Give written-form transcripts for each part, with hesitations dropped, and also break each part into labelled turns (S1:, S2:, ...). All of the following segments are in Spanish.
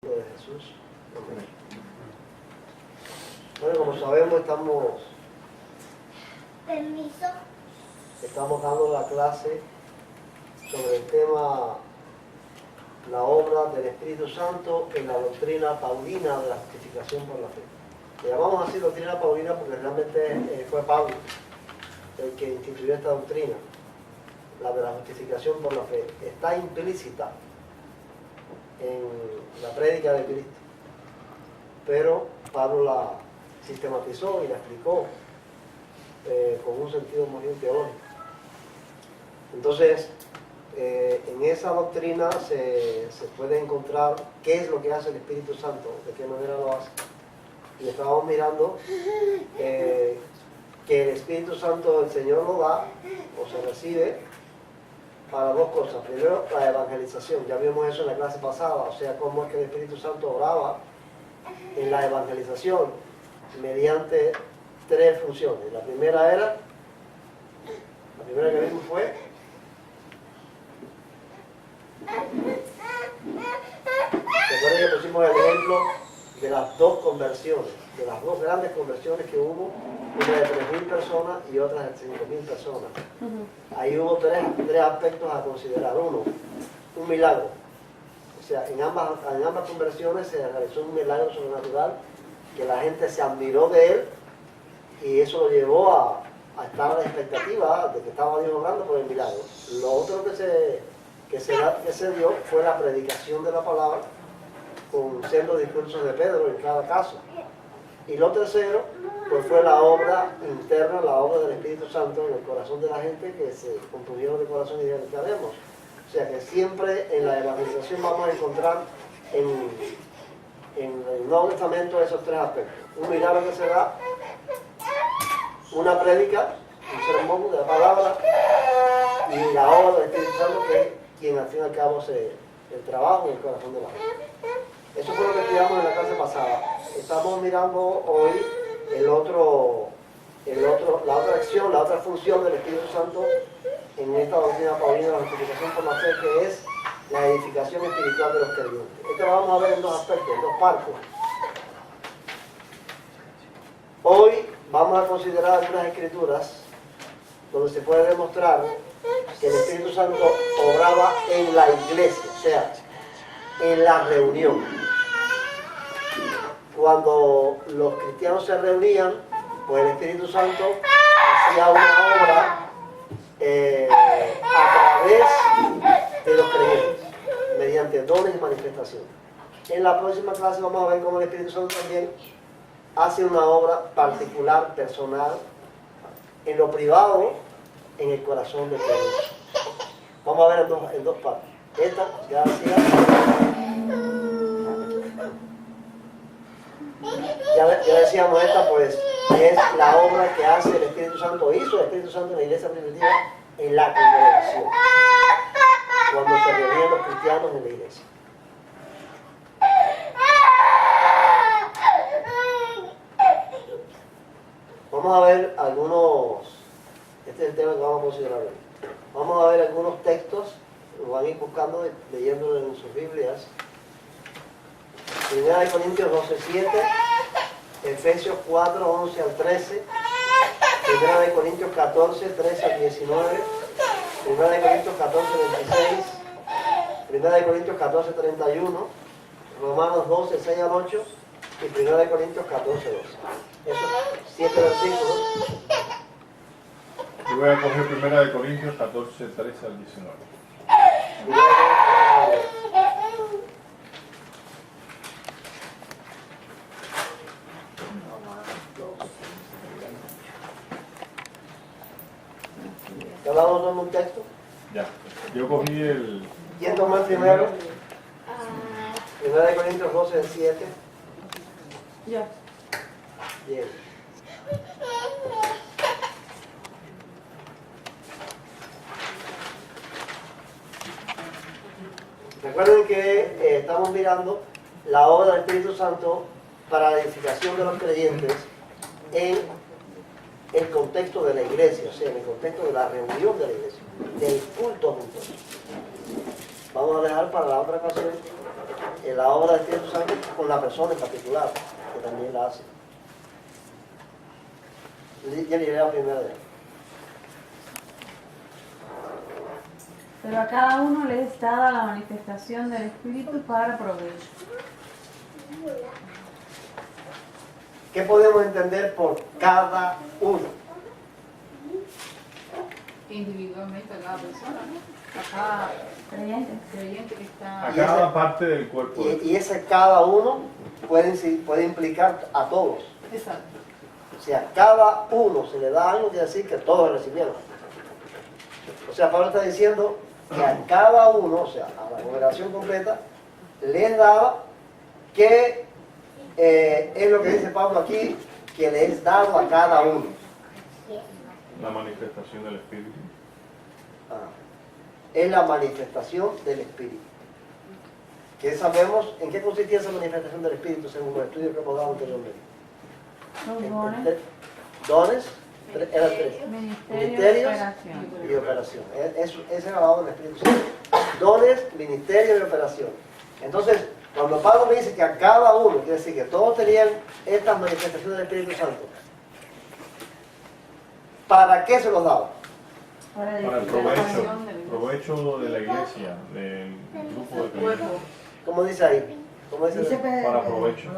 S1: De Jesús. Bueno, como sabemos, estamos dando la clase sobre el tema, la obra del Espíritu Santo en la doctrina paulina de la justificación por la fe. Le llamamos así doctrina paulina porque realmente fue Pablo el que instituyó esta doctrina, la de la justificación por la fe. Está implícita en la prédica de Cristo, pero Pablo la sistematizó y la explicó con un sentido muy bien teórico. Entonces, en esa doctrina se puede encontrar qué es lo que hace el Espíritu Santo, de qué manera lo hace. Y estábamos mirando que el Espíritu Santo el Señor lo da o se recibe para dos cosas. Primero, la evangelización. Ya vimos eso en la clase pasada, o sea, cómo es que el Espíritu Santo obraba en la evangelización mediante tres funciones. La primera que vimos fue recuerden que pusimos el ejemplo de las dos conversiones, de las dos grandes conversiones que hubo, una de 3.000 personas y otra de 5.000 personas. Ahí hubo tres aspectos a considerar. Uno, un milagro. O sea, en ambas conversiones se realizó un milagro sobrenatural que la gente se admiró de él y eso lo llevó a estar a la expectativa de que estaba Dios obrando por el milagro. Lo otro que se dio fue la predicación de la palabra con sendos discursos de Pedro en cada caso. Y lo tercero, pues fue la obra interna, la obra del Espíritu Santo en el corazón de la gente que se compusieron de corazón y dijeron, ¿qué haremos? O sea que siempre en la evangelización vamos a encontrar en el Nuevo Testamento esos tres aspectos. Un milagro que se da, una prédica, un sermón de la palabra y la obra del Espíritu Santo que es quien al fin y al cabo hace el trabajo en el corazón de la gente. Eso fue lo que estudiamos en la clase pasada. Estamos mirando hoy la otra acción, la otra función del Espíritu Santo en esta doctrina paulina de la justificación por la fe, que es la edificación espiritual de los creyentes. Esto lo vamos a ver en dos aspectos, en dos partes. Hoy vamos a considerar algunas escrituras donde se puede demostrar que el Espíritu Santo obraba en la iglesia, o sea, en la reunión. Cuando los cristianos se reunían, pues el Espíritu Santo hacía una obra a través de los creyentes, mediante dones y manifestaciones. En la próxima clase vamos a ver cómo el Espíritu Santo también hace una obra particular, personal, en lo privado, en el corazón del creyente. Vamos a ver en dos partes. Esta, ya decíamos, esta pues es la obra que hace el Espíritu Santo, hizo el Espíritu Santo en la iglesia primitiva en la congregación, cuando se reunían los cristianos en la iglesia. Vamos a ver este es el tema que vamos a considerar hoy. Vamos a ver algunos textos, lo van a ir buscando, leyéndolo en sus Biblias. 1 Corintios 12:7, Efesios 4:11 al 13, 1 Corintios 14:13 al 19, 1 Corintios 14:26, 1 Corintios 14:31, Romanos 12:6 al 8 y 1 Corintios 14:12. Esos 7 versículos.
S2: Yo voy a coger 1 Corintios 14:13 al 19.
S1: ¿Ya hablamos de un texto?
S2: Ya, yo cogí el...
S1: ¿Quién toma el primero? 1 Corintios 12:7.
S3: Yo.
S1: Bien. Recuerden que estamos mirando la obra del Espíritu Santo para la edificación de los creyentes en el contexto de la iglesia, o sea, en el contexto de la reunión de la iglesia, del culto juntos. Vamos a dejar para la otra ocasión la obra del Espíritu Santo con la persona en particular, que también la hace. Ya llegué a la primera de
S3: Pero a cada uno le es dada la manifestación del Espíritu para provecho.
S1: ¿Qué podemos entender por cada uno?
S4: Individualmente a cada persona, ¿no? A cada creyente que está...
S2: A cada parte del cuerpo.
S1: Y ese cada uno puede implicar a todos.
S4: Exacto.
S1: O sea, cada uno se le da algo, quiere decir que todos recibieron. O sea, Pablo está diciendo que a cada uno, o sea, a la congregación completa, les daba que es lo que dice Pablo aquí, que le es dado a cada uno.
S2: La manifestación del Espíritu.
S1: Es la manifestación del Espíritu. ¿Qué sabemos? ¿En qué consistía esa manifestación del Espíritu según los estudios que hemos dado anteriormente?
S3: Los dones,
S1: Dones, eran tres.
S3: ministerio,
S1: Ministerios
S3: operación.
S1: y operación. Ese era la obra del Espíritu Santo. Dones, ministerio y operación. Entonces, cuando Pablo me dice que a cada uno, quiere decir que todos tenían estas manifestaciones del Espíritu Santo, ¿para qué se los daba?
S3: Para
S2: Para el
S3: edificación.
S2: provecho de la iglesia, del grupo de
S4: Cuerpo.
S2: creyentes.
S1: ¿Cómo dice ahí? ¿Cómo dice?
S2: Para provecho.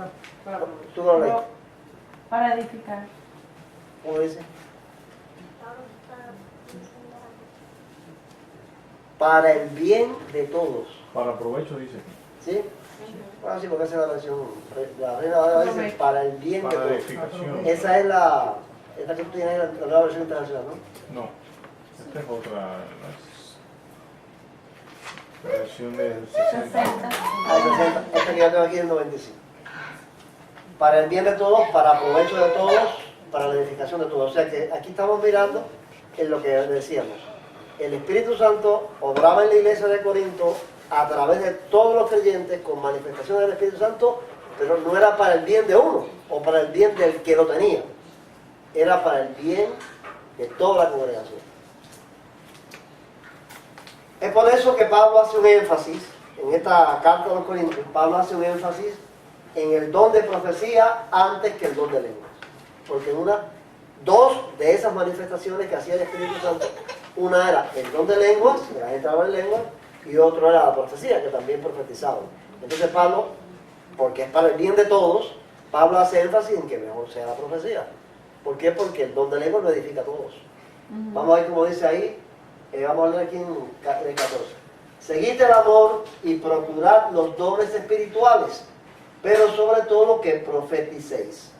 S4: Para
S1: Tú no lo lees.
S3: Para edificar.
S1: ¿Cómo dice? Para el bien de todos.
S2: Para provecho dice.
S1: ¿Sí? Bueno, sí, porque esa es la versión. La Reina Valera dice para el bien de
S2: Para
S1: todos.
S2: edificación.
S1: Esa es la que tú tienes en la nueva versión internacional, ¿no?
S2: No. Esta es otra. La versión del 60.
S3: 60.
S1: Esta que yo tengo aquí es el 95. Para el bien de todos, para provecho de todos, para la edificación de todos. O sea que aquí estamos mirando en lo que decíamos. El Espíritu Santo obraba en la iglesia de Corinto a través de todos los creyentes con manifestaciones del Espíritu Santo, pero no era para el bien de uno o para el bien del que lo tenía. Era para el bien de toda la congregación. Es por eso que Pablo hace un énfasis, en esta carta a los Corintios, Pablo hace un énfasis en el don de profecía antes que el don de lenguas. Porque dos de esas manifestaciones que hacía el Espíritu Santo, una era el don de lenguas, que la gente hablaba en lenguas, y otro era la profecía, que también profetizaban. Entonces Pablo, porque es para el bien de todos, Pablo hace énfasis en que mejor sea la profecía. ¿Por qué? Porque el don de lenguas lo edifica a todos. Vamos a ver cómo dice ahí, vamos a leer aquí en el 14. Seguid el amor y procurad los dones espirituales, pero sobre todo que profeticéis.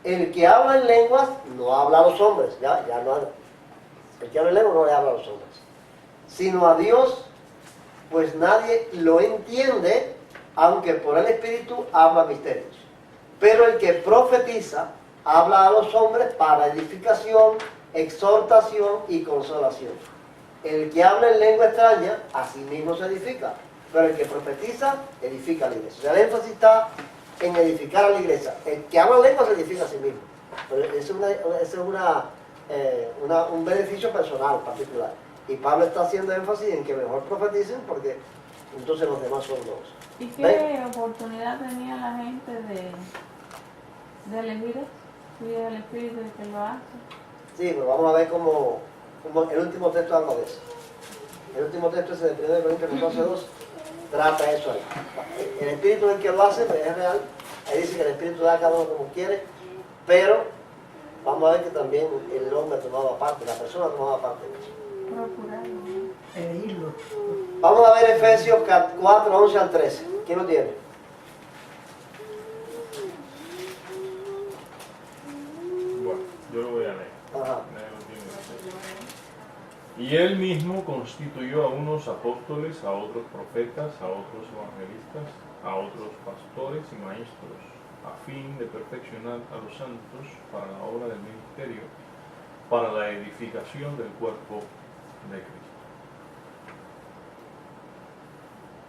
S1: El que habla en lenguas no habla a los hombres, ya no habla. El que habla en lenguas no le habla a los hombres, sino a Dios, pues nadie lo entiende, aunque por el Espíritu habla misterios. Pero el que profetiza habla a los hombres para edificación, exhortación y consolación. El que habla en lengua extraña, a sí mismo se edifica, pero el que profetiza, edifica a la iglesia. O sea, el énfasis está en edificar a la iglesia. El que habla en lengua se edifica a sí mismo. Pero eso es un beneficio personal particular. Y Pablo está haciendo énfasis en que mejor profeticen porque entonces los demás son dos.
S3: ¿Y qué
S1: ¿Ven?
S3: oportunidad tenía la gente de elegir eso? Si es el Espíritu el que lo hace.
S1: Sí, pero vamos a ver cómo el último texto habla de eso. El último texto es el de 1 Corintios 14:2, trata eso ahí. El Espíritu es el que lo hace, pero es real. Ahí dice que el Espíritu da a cada uno como quiere, pero vamos a ver que también el hombre tomaba parte, la persona tomaba parte de eso.
S3: Procurarlo.
S1: Vamos a ver Efesios 4:11 al 13. ¿Quién lo tiene?
S2: Bueno, yo lo voy a leer.
S1: Ajá.
S2: Y él mismo constituyó a unos apóstoles, a otros profetas, a otros evangelistas, a otros pastores y maestros, a fin de perfeccionar a los santos para la obra del ministerio, para la edificación del cuerpo de Cristo.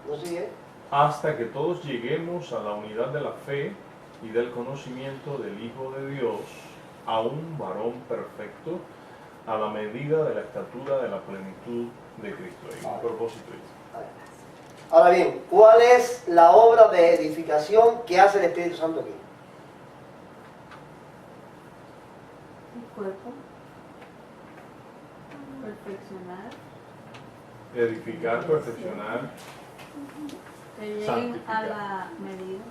S1: ¿No sigue?
S2: Hasta que todos lleguemos a la unidad de la fe y del conocimiento del Hijo de Dios, a un varón perfecto, a la medida de la estatura de la plenitud de Cristo. Y un propósito.
S1: Ahora bien, ¿cuál es la obra de edificación que hace el Espíritu Santo aquí?
S3: El cuerpo. Perfeccionar.
S2: Edificar, perfeccionar.
S3: Que lleguen
S2: Santificar.
S3: a la medida.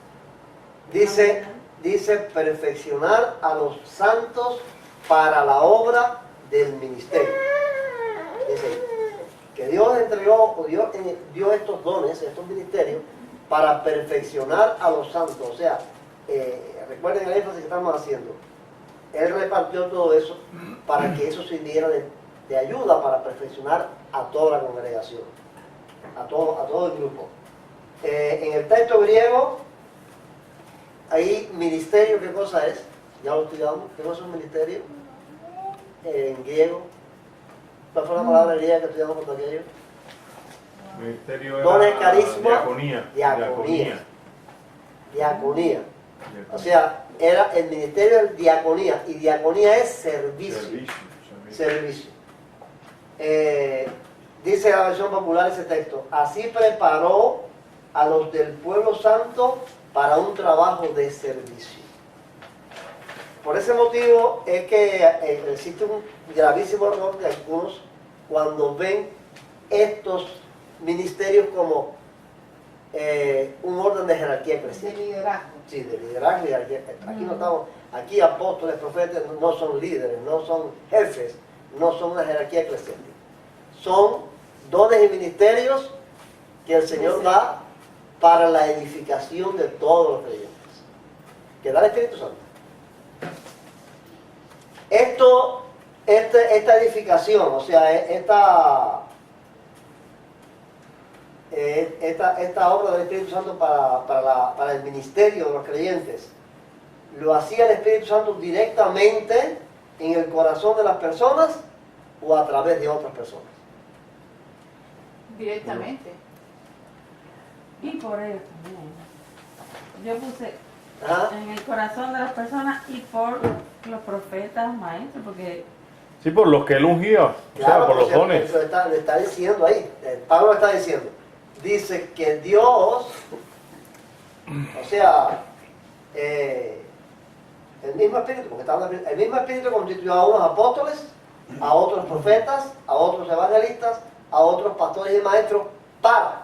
S1: Dice perfeccionar a los santos para la obra del ministerio. Dice que Dios entregó, o Dios dio estos dones, estos ministerios, para perfeccionar a los santos. O sea, recuerden el énfasis que estamos haciendo. Él repartió todo eso para que eso sirviera de ayuda para perfeccionar a toda la congregación, a todo el grupo. En el texto griego, ahí ministerio, ¿qué cosa es? Ya lo estudiamos. ¿Qué cosa es un ministerio? En griego. ¿Cuál fue la palabra griega que estudiamos por aquello?
S2: Ministerio
S1: Dones,
S2: era
S1: carisma,
S2: diaconía.
S1: Diaconía. O sea, era el ministerio de diaconía. Y diaconía es servicio. Servicio. Dice la versión popular ese texto: así preparó a los del pueblo santo para un trabajo de servicio. Por ese motivo es que existe un gravísimo error de algunos cuando ven estos ministerios como un orden de jerarquía
S4: De
S1: eclesiástica.
S4: liderazgo.
S1: Sí, de liderazgo y jerarquía. Aquí no estamos, aquí apóstoles, profetas no son líderes, no son jefes, no son una jerarquía eclesiástica. Son dones y ministerios que el Señor da para la edificación de todos los creyentes, que da el Espíritu Santo. Esta edificación, o sea, esta obra del Espíritu Santo para el ministerio de los creyentes, lo hacía el Espíritu Santo directamente en el corazón de las personas o a través de otras personas.
S4: Directamente.
S3: Y por él también. Yo puse
S1: ¿Ah?
S3: en el corazón de las personas y por los profetas, maestros, porque
S2: Sí, por los que él ungió,
S1: Claro,
S2: por los
S1: o sea,
S2: dones.
S1: eso le está diciendo ahí. Pablo está diciendo. Dice que Dios, o sea, el mismo Espíritu, porque el mismo Espíritu constituyó a unos apóstoles, a otros profetas, a otros evangelistas, a otros pastores y maestros para.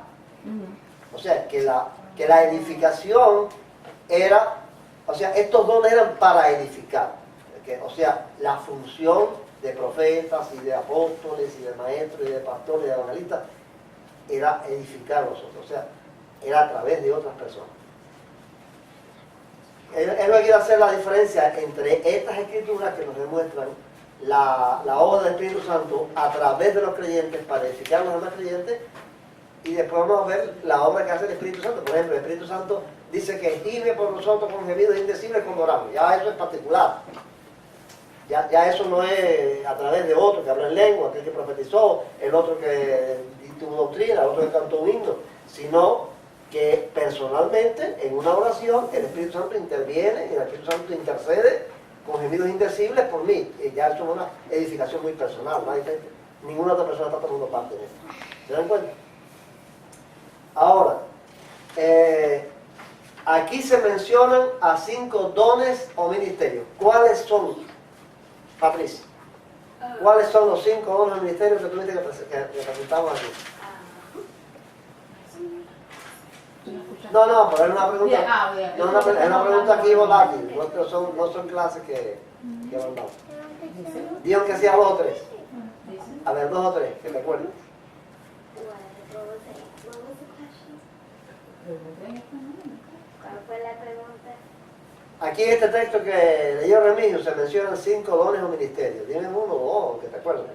S1: O sea, que la edificación era, o sea, estos dones eran para edificar. O sea, la función de profetas y de apóstoles y de maestros y de pastores y de evangelistas era edificar a nosotros, o sea, era a través de otras personas. Él no quiere hacer la diferencia entre estas escrituras que nos demuestran la obra del Espíritu Santo a través de los creyentes para edificar a los demás creyentes, y después vamos a ver la obra que hace el Espíritu Santo. Por ejemplo, el Espíritu Santo dice que gime por nosotros con gemidos indecibles cuando oramos. Ya eso es particular. Ya eso no es a través de otro que habla en lengua, aquel que profetizó, el otro que tuvo doctrina, el otro que cantó un himno, sino que personalmente en una oración el Espíritu Santo interviene y el Espíritu Santo intercede con gemidos indecibles por mí. Y ya eso es una edificación muy personal, ¿no? Ninguna otra persona está tomando parte de esto. ¿Se dan cuenta? Ahora, aquí se mencionan a 5 dones o ministerios. ¿Cuáles son, Patricia? ¿Cuáles son los 5 dones o ministerios que tuviste que presentamos aquí? No, pero es una pregunta. No, es una pregunta aquí volátil. No son clases que mandamos. Dios que sea 2 o 3. A ver, 2 o 3, que te acuerdes.
S5: ¿Cuál fue la pregunta?
S1: Aquí en este texto que leyó Remigio se mencionan 5 dones o ministerios. Dime 1 o 2, que te acuerdes.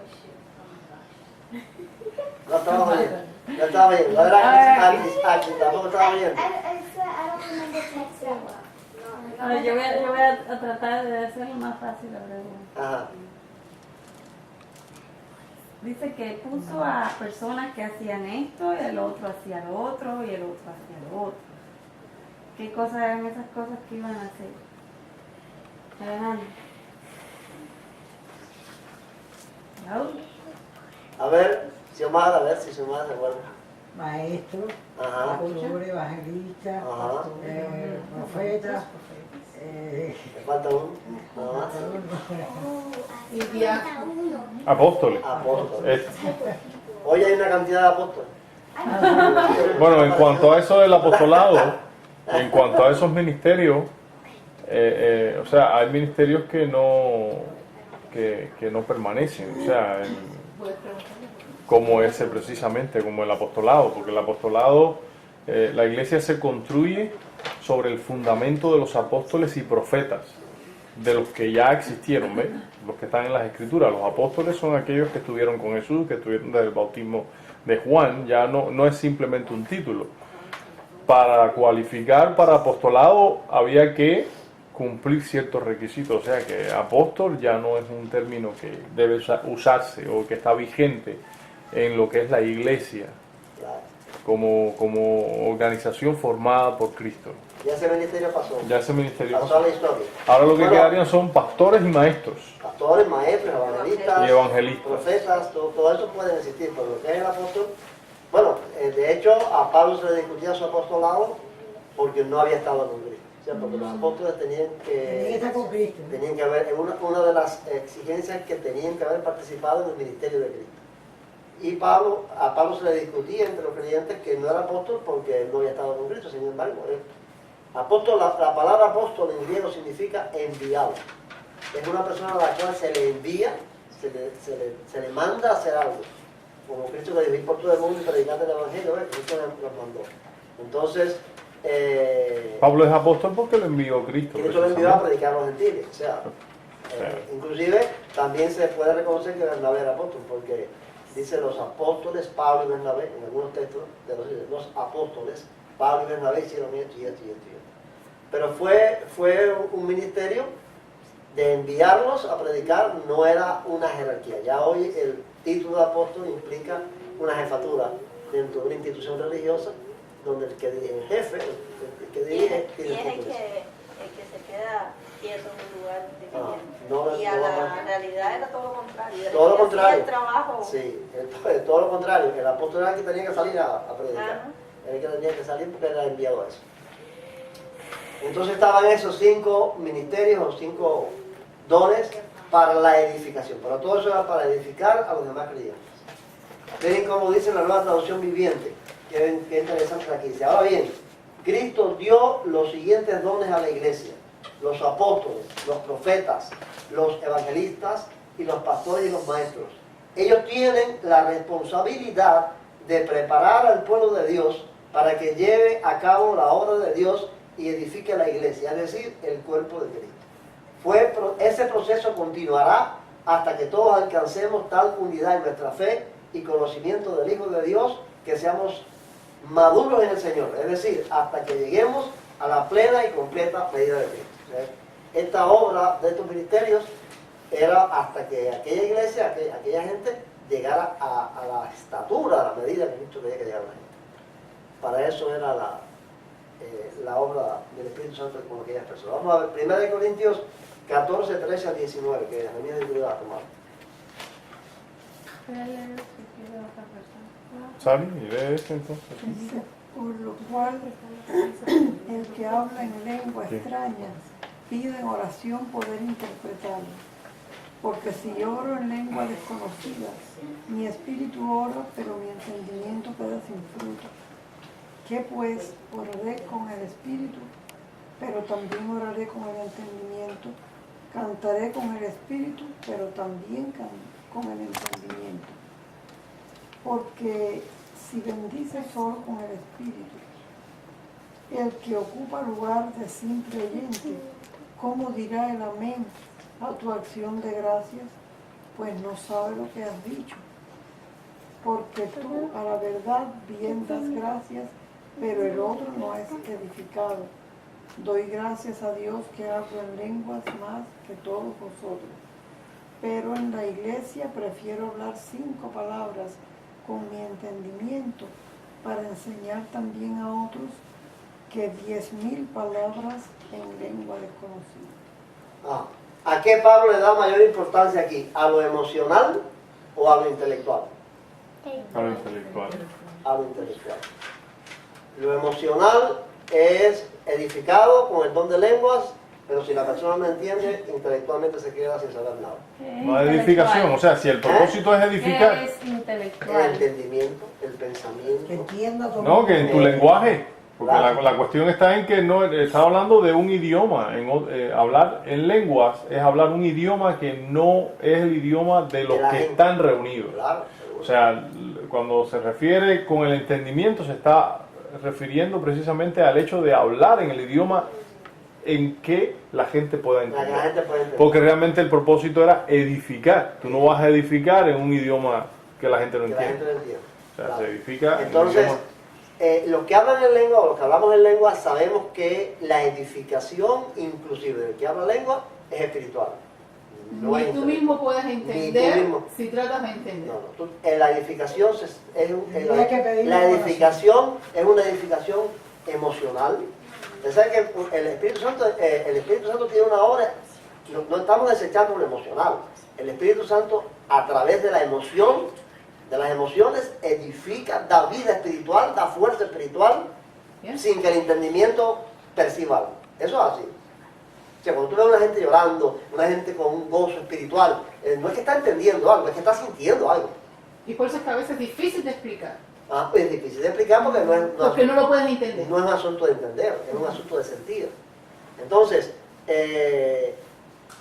S1: No estaba oyendo. No estaba oyendo. La verdad que tampoco estaba oyendo.
S5: I don't remember text that well.
S3: a ver, yo voy a tratar de hacerlo más fácil la pregunta.
S1: Ajá.
S3: Dice que puso a personas que hacían esto, y el otro hacía lo otro, y el otro hacía lo otro. ¿Qué cosas eran esas cosas que iban a hacer? Adelante. Raúl.
S1: A ver si Xiomara se acuerda.
S6: maestros,
S1: Ajá.
S6: pastores, evangelistas,
S1: Ajá.
S6: profetas,
S1: Me falta uno. Nada más.
S4: Y
S5: Falta
S4: diácono.
S5: uno.
S2: Apóstoles.
S1: Apóstoles.
S2: Es-
S1: Hoy hay una cantidad de apóstoles.
S2: Bueno, en cuanto a eso del apostolado, en cuanto a esos ministerios, o sea, hay ministerios que no permanecen, o sea,
S4: Puedes preguntarle.
S2: como ese precisamente, como el apostolado, porque el apostolado, la iglesia se construye sobre el fundamento de los apóstoles y profetas, de los que ya existieron, ¿ves? Los que están en las escrituras. Los apóstoles son aquellos que estuvieron con Jesús, que estuvieron desde el bautismo de Juan. Ya no es simplemente un título. Para cualificar para apostolado había que cumplir ciertos requisitos, o sea que apóstol ya no es un término que debe usarse o que está vigente en lo que es la iglesia
S1: Claro.
S2: como organización formada por Cristo.
S1: Ya ese ministerio pasó.
S2: Ya ese ministerio
S1: Pasó a la historia.
S2: ahora lo que
S1: Bueno,
S2: quedarían son pastores y maestros
S1: pastores, maestros, evangelistas,
S2: y evangelistas.
S1: profetas, todo eso puede existir, pero lo que es el apóstol, bueno, de hecho a Pablo se le discutía su apostolado porque no había estado con Cristo, o sea, porque los apóstoles tenían
S6: que estar con Cristo.
S1: tenían que haber, una de las exigencias que tenían que haber participado en el ministerio de Cristo. Y a Pablo se le discutía entre los creyentes que no era apóstol porque él no había estado con Cristo, sin embargo, apóstol, la palabra apóstol en griego significa enviado. Es una persona a la cual se le envía, se le manda a hacer algo. Como Cristo le dijo, ir por todo el mundo y predicar el evangelio, Cristo los mandó. Entonces,
S2: Pablo es apóstol porque lo envió Cristo.
S1: Cristo lo envió a
S2: precisamente.
S1: predicar a los gentiles. O sea, inclusive también se puede reconocer que Bernabé era apóstol, porque dice los apóstoles Pablo y Bernabé, en algunos textos de los apóstoles, Pablo y Bernabé hicieron esto y esto y esto y esto. Pero fue un ministerio de enviarlos a predicar, no era una jerarquía. Ya hoy el título de apóstol implica una jefatura dentro de una institución religiosa donde el que dirige, el jefe, el que dirige,
S7: Y es
S1: tiene
S7: el
S1: títulos.
S7: que se queda quieto en un lugar
S1: no,
S7: definido. Y a
S1: no,
S7: la
S1: no.
S7: realidad era todo lo contrario. Era
S1: Todo lo
S7: el que
S1: contrario.
S7: hacía el trabajo.
S1: Sí, todo lo contrario. El apóstol era el que tenía que salir a predicar.
S7: Ajá.
S1: Era el que tenía que salir porque era enviado a eso. Entonces estaban esos 5 ministerios o 5 dones para la edificación. Pero todo eso era para edificar a los demás creyentes. Miren cómo dice la nueva traducción viviente. Qué interesante aquí. Dice, ahora bien, Cristo dio los siguientes dones a la iglesia. Los apóstoles, los profetas, los evangelistas y los pastores y los maestros. Ellos tienen la responsabilidad de preparar al pueblo de Dios para que lleve a cabo la obra de Dios y edifique la iglesia, es decir, el cuerpo de Cristo. Ese proceso continuará hasta que todos alcancemos tal unidad en nuestra fe y conocimiento del Hijo de Dios que seamos maduros en el Señor, es decir, hasta que lleguemos a la plena y completa medida de Cristo. Esta obra de estos ministerios era hasta que aquella iglesia, aquella gente llegara a la estatura, a la medida que Cristo quería que llegara a la gente. Para eso era la obra del Espíritu Santo con aquellas personas. Vamos a ver, 1 Corintios 14, 13 al 19, que a mí me ayuda a tomar.
S2: ¿Sale? Y lee este entonces.
S8: Dice, por lo cual el que habla en lengua extraña pide en oración poder interpretarlo. Porque si oro en lengua desconocida, mi espíritu ora, pero mi entendimiento queda sin fruto. ¿Qué pues? Oraré con el espíritu, pero también oraré con el entendimiento. Cantaré con el espíritu, pero también con el entendimiento. Porque si bendice solo con el espíritu, el que ocupa lugar de simple oyente, ¿cómo dirá el amén a tu acción de gracias? Pues no sabe lo que has dicho. Porque tú a la verdad bien das gracias, pero el otro no es edificado. Doy gracias a Dios que hablo en lenguas más que todos vosotros. Pero en la iglesia prefiero hablar 5 palabras con mi entendimiento para enseñar también a otros que 10.000 palabras en lengua desconocida.
S1: ¿A qué Pablo le da mayor importancia aquí? ¿A lo emocional o a lo intelectual?
S2: A lo intelectual.
S1: a lo intelectual. Lo emocional es edificado con el don de lenguas, pero si la persona no entiende, intelectualmente se queda sin saber nada.
S2: No es edificación, o sea, si el propósito es edificar,
S3: ¿Qué es
S1: El
S3: intelectual?
S1: entendimiento, el
S6: Que
S1: pensamiento.
S6: entienda todo.
S2: no, que en tu lenguaje, porque
S1: Claro.
S2: la cuestión está en que no está hablando de un idioma, hablar en lenguas es hablar un idioma que no es el idioma de los
S1: De la
S2: que
S1: gente.
S2: están reunidos.
S1: Claro.
S2: O sea, cuando se refiere con el entendimiento se está refiriendo precisamente al hecho de hablar en el idioma en que la gente pueda
S1: La
S2: entender.
S1: gente puede entender.
S2: Porque realmente el propósito era edificar. Tú no vas a edificar en un idioma que la gente no
S1: que la gente
S2: entiende.
S1: lo entienda.
S2: O sea,
S1: Claro.
S2: se edifica en un
S1: Entonces,
S2: idioma.
S1: los que hablan en lengua o los que hablamos en lengua sabemos que la edificación inclusive del que habla lengua es espiritual. No
S4: Ni
S1: es
S4: tú
S1: intelectual.
S4: mismo puedes
S1: Ni
S4: entender
S1: tú mismo.
S4: si tratas de entender.
S1: No, no, la edificación
S6: Tendría que pedirle
S1: la
S6: oración.
S1: edificación es una edificación emocional. Usted sabe que el Espíritu Santo tiene una obra, no estamos desechando lo emocional. El Espíritu Santo a través de la emoción, de las emociones, edifica, da vida espiritual, da fuerza espiritual,
S4: ¿Bien?
S1: sin que el entendimiento perciba algo. Eso es así. O sea, cuando tú ves a una gente llorando, una gente con un gozo espiritual, no es que está entendiendo algo, es que está sintiendo algo.
S4: Y por eso es que a veces es difícil de explicar.
S1: Pues es difícil de explicar porque
S4: Porque no lo puedes entender.
S1: no es un asunto de entender, es un asunto de sentir. Entonces,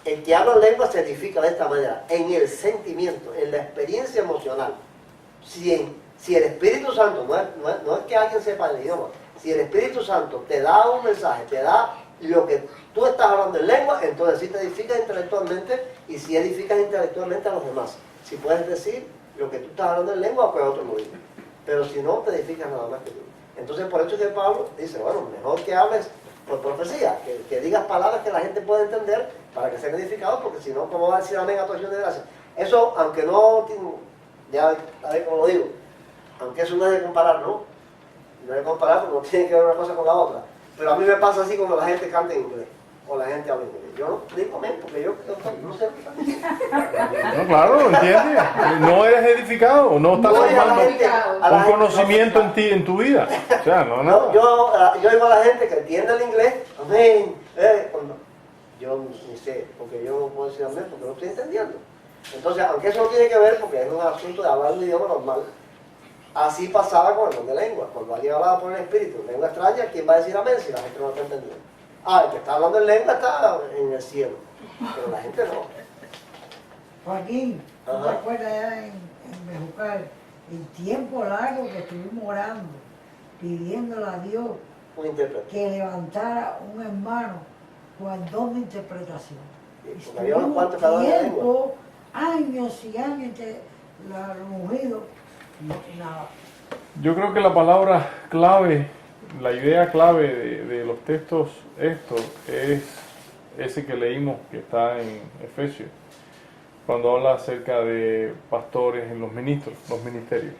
S1: el que habla en lengua se edifica de esta manera, en el sentimiento, en la experiencia emocional. Si el Espíritu Santo, no es que alguien sepa el idioma, si el Espíritu Santo te da un mensaje, te da lo que tú estás hablando en lengua, entonces sí te edificas intelectualmente y sí edificas intelectualmente a los demás. Si puedes decir lo que tú estás hablando en lengua, pues otro no dice. Pero si no, te edificas nada más que tú. Entonces, por eso es que Pablo dice, bueno, mejor que hables por profecía, que digas palabras que la gente pueda entender para que sean edificados, porque si no, ¿cómo va a decir amén a tu acción de gracia? Eso, aunque no, ya a ver cómo lo digo, aunque eso no es de comparar, ¿no? No es de comparar porque no tiene que ver una cosa con la otra. Pero a mí me pasa así cuando la gente canta en inglés, o la gente habla inglés. Yo no digo amén, porque yo no sé lo que están diciendo.
S2: No, claro, ¿entiendes? No eres edificado, no estás
S1: No es a la
S2: formando
S1: gente- a la
S2: un
S1: gente
S2: conocimiento
S1: no-
S2: en ti, en tu vida. O sea, no,
S1: No,
S2: nada.
S1: yo digo a la gente que entiende el inglés, amén, yo ni sé, porque yo no puedo decir amén porque no estoy entendiendo. Entonces, aunque eso no tiene que ver, porque es un asunto de hablar un idioma normal, así pasaba con el don de lengua. Cuando alguien hablaba por el Espíritu en lengua extraña, ¿quién va a decir amén si la gente no lo está entendiendo? El que está hablando en lengua está en el cielo, pero la gente no.
S6: Joaquín, ¿tú te
S1: Ajá.
S6: acuerdas allá en Bejucal el tiempo largo que estuvimos orando, pidiéndole a Dios
S1: Un intérprete.
S6: que levantara un hermano con el don de interpretación?
S1: Sí,
S6: Y
S1: porque había unos cuantos
S6: estuvimos
S1: que hablaban en lengua.
S6: tiempo, años y años, los ungidos, y nada.
S2: Yo creo que la palabra clave, la idea clave de los textos estos es ese que leímos que está en Efesios, cuando habla acerca de pastores en los ministerios.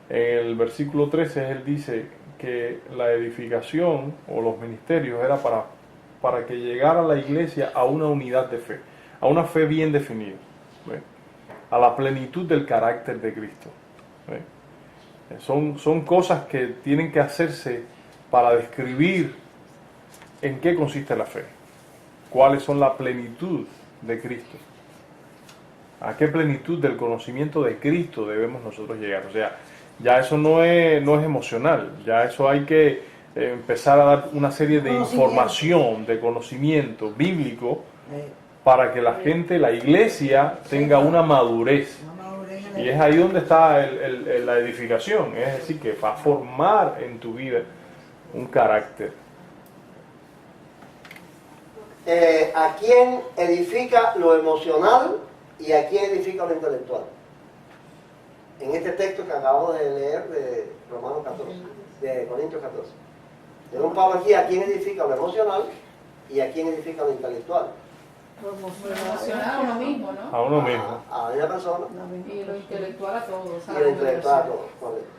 S2: En el versículo 13 él dice que la edificación o los ministerios era para que llegara la iglesia a una unidad de fe, a una fe bien definida, ¿ve? A la plenitud del carácter de Cristo. ¿Ve? Son cosas que tienen que hacerse para describir en qué consiste la fe, cuáles son la plenitud de Cristo, a qué plenitud del conocimiento de Cristo debemos nosotros llegar. O sea, ya eso no es emocional, ya eso hay que empezar a dar una serie de información, de conocimiento bíblico para que la gente, la iglesia, tenga una madurez. Y es ahí donde está la edificación, es decir, que va a formar en tu vida un carácter.
S1: ¿A quién edifica lo emocional y a quién edifica lo intelectual? En este texto que acabamos de leer de Romanos 14, de Corintios 14. Tenemos Pablo aquí a quién edifica lo emocional y a quién edifica lo intelectual.
S4: Lo emocional a uno mismo, ¿no?
S2: A uno mismo.
S1: A una persona
S4: Y lo intelectual a todos.
S1: y lo intelectual a todos. Correcto.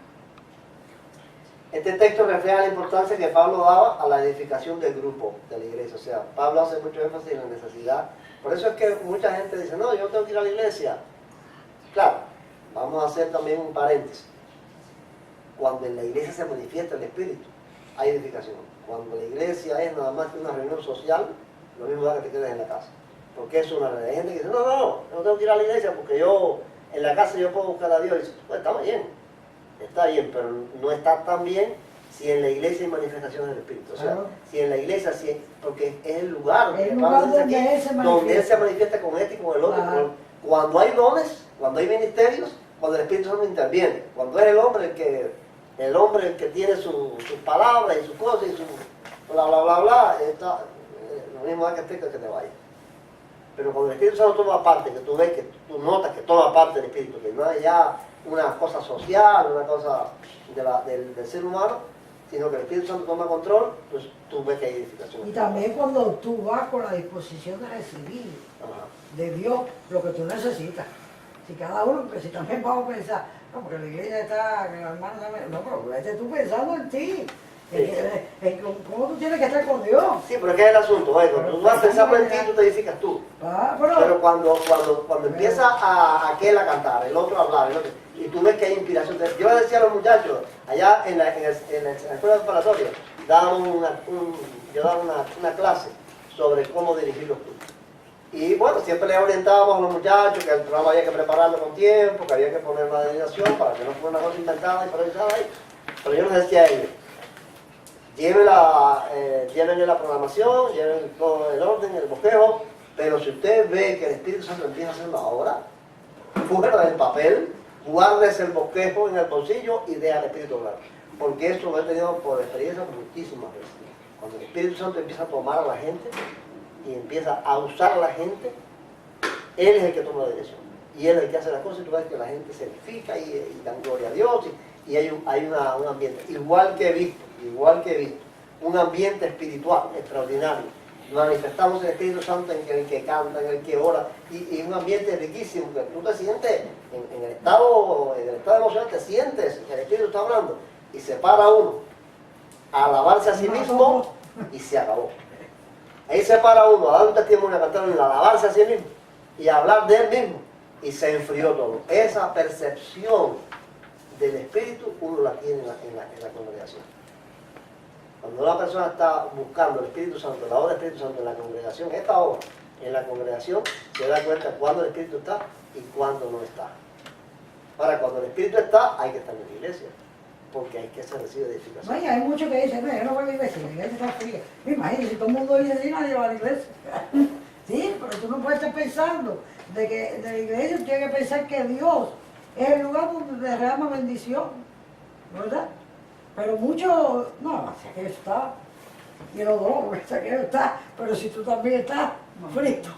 S1: Este texto refleja la importancia que Pablo daba a la edificación del grupo de la iglesia. O sea, Pablo hace mucho énfasis en la necesidad. Por eso es que mucha gente dice, no, yo tengo que ir a la iglesia. Claro, vamos a hacer también un paréntesis. cuando en la iglesia se manifiesta el Espíritu, hay edificación. Cuando la iglesia es nada más que una reunión social, lo mismo da que te quedes en la casa. Porque es una realidad. Hay gente que dice, no tengo que ir a la iglesia porque yo, en la casa yo puedo buscar a Dios. Y dice, pues está bien, pero no está tan bien si en la iglesia hay manifestación del Espíritu. O sea,
S6: Claro.
S1: si en la iglesia, porque es el lugar,
S6: El
S1: que
S6: lugar
S1: Pablo dice
S6: donde
S1: aquí,
S6: Él se
S1: donde Él se
S6: manifiesta.
S1: manifiesta con este y con el otro.
S6: Claro.
S1: Cuando hay dones, cuando hay ministerios, cuando el Espíritu Santo interviene. Cuando es el hombre el que tiene sus palabras y sus cosas y su bla bla bla bla, lo mismo da que te vaya. Pero cuando el Espíritu Santo toma parte, que tú ves, que tú notas que toma parte del Espíritu, que no es ya una cosa social, una cosa del ser humano, sino que el Espíritu Santo toma control, pues tú ves que hay edificación.
S6: Y también cuando tú vas con la disposición de recibir
S1: Ajá.
S6: de Dios lo que tú necesitas. Si cada uno, pues si también vamos a pensar, no, porque la iglesia está, que los hermanos también, no, pero vete tú pensando en ti, en cómo tú tienes que estar con Dios.
S1: Sí, pero es que es el asunto, cuando tú vas pensando en ti, tú te edificas tú. Pero cuando empieza a aquel a cantar, el otro a hablar, el otro, y tú ves que hay inspiración. Yo le decía a los muchachos, allá en la escuela preparatoria, yo daba una clase sobre cómo dirigir los cultos. Y bueno, siempre les orientábamos a los muchachos que el programa había que prepararlo con tiempo, que había que poner una dedicación para que no fuera una cosa inventada y improvisada ahí. Pero yo les decía a ellos, llévenle la programación, lleven todo el orden, el bosquejo, pero si usted ve que el Espíritu Santo empieza a hacer una obra, fuera del papel, guárdese el bosquejo en el bolsillo y deja al Espíritu hablar. Porque esto lo he tenido por experiencia muchísimas veces. Cuando el Espíritu Santo empieza a tomar a la gente y empieza a usar a la gente, Él es el que toma la dirección. Y Él es el que hace las cosas y tú ves que la gente se edifica y dan gloria a Dios y hay un ambiente. Igual que he visto, un ambiente espiritual extraordinario. Manifestamos el Espíritu Santo en el que canta, en el que ora, y un ambiente riquísimo, que tú te sientes en el estado emocional, te sientes que el Espíritu está hablando, y se para uno a alabarse a sí mismo, y se acabó. Ahí se para uno a dar un testimonio, a cantar, a alabarse a sí mismo, y a hablar de él mismo, y se enfrió todo. Esa percepción del Espíritu uno la tiene en la congregación. Cuando una persona está buscando el Espíritu Santo, la obra del Espíritu Santo en la congregación, esta obra en la congregación, se da cuenta cuándo el Espíritu está y cuándo no está. Ahora, cuando el Espíritu está, hay que estar en la iglesia, porque hay que se recibe edificación.
S6: Oye, hay muchos que dicen, no, yo no voy a la iglesia está fría. Imagínate, si todo el mundo dice así, nadie va a la iglesia. Sí, pero tú no puedes estar pensando de que de la iglesia tú tienes que pensar que Dios es el lugar donde derrama bendición, ¿verdad? Pero muchos, no, si aquello está, y los dos, si aquello está, pero si tú también estás frito.